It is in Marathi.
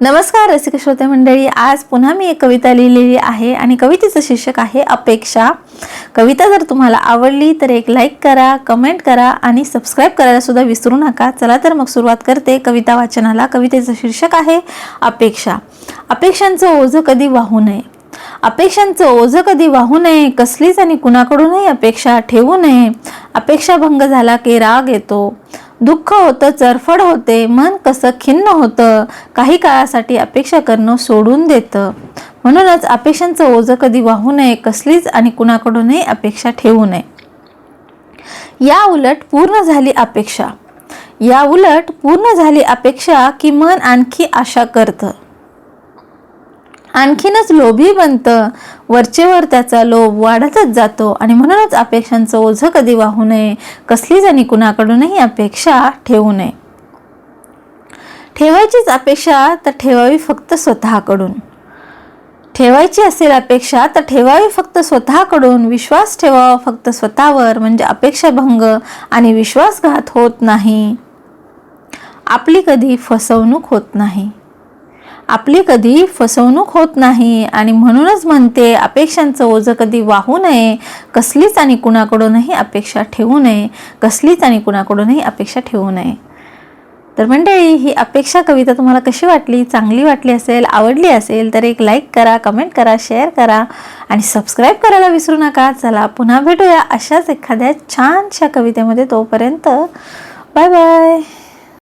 नमस्कार रसिक श्रोते मंडळी, आज पुन्हा मी एक कविता लिहिलेली आहे आणि कवितेचं शीर्षक आहे अपेक्षा। कविता जर तुम्हाला आवडली तर एक लाईक करा, कमेंट करा आणि सबस्क्राइब करायला सुद्धा विसरू नका। चला तर मग सुरुवात करते कविता वाचनाला। कवितेचं शीर्षक आहे अपेक्षा। अपेक्षांचं ओझं कधी वाहू नये, अपेक्षांचं ओझं कधी वाहू नये, कसलीच आणि कुणाकडूनही अपेक्षा ठेवू नये। अपेक्षा भंग झाला की राग येतो, दुःख होतं, चरफड होते, मन कसं खिन्न होतं, काही काळासाठी अपेक्षा करणं सोडून देतं। म्हणूनच अपेक्षांचं ओझं कधी वाहू नये, कसलीच आणि कुणाकडूनही अपेक्षा ठेवू नये। या उलट पूर्ण झाली अपेक्षा, या उलट पूर्ण झाली अपेक्षा की मन आणखी आशा करतं, आणखीनच लोभी बनतं, वरचेवर त्याचा लोभ वाढतच जातो। आणि म्हणूनच अपेक्षांचं ओझं कधी वाहू नये, कसलीच आणि कुणाकडूनही अपेक्षा ठेवू नये। ठेवायचीच अपेक्षा तर ठेवावी फक्त स्वतःकडून, ठेवायची असेल अपेक्षा तर ठेवावी फक्त स्वतःकडून। विश्वास ठेवावा फक्त स्वतःवर, म्हणजे अपेक्षाभंग आणि विश्वासघात होत नाही, आपली कधी फसवणूक होत नाही, आपली कधी फसवणूक होत नाही। आणि म्हणूनच म्हणते अपेक्षांचं ओझं कधी वाहू नये, कसलीच आणि कुणाकडूनही अपेक्षा ठेवू नये, कसलीच आणि कुणाकडूनही अपेक्षा ठेवू नये। तर मंडळी, ही अपेक्षा कविता तुम्हाला कशी वाटली? चांगली वाटली असेल, आवडली असेल तर एक लाईक करा, कमेंट करा, शेअर करा आणि सबस्क्राइब करायला विसरू नका। चला पुन्हा भेटूया अशाच एखाद्या छानशा कवितेमध्ये। तोपर्यंत बाय बाय।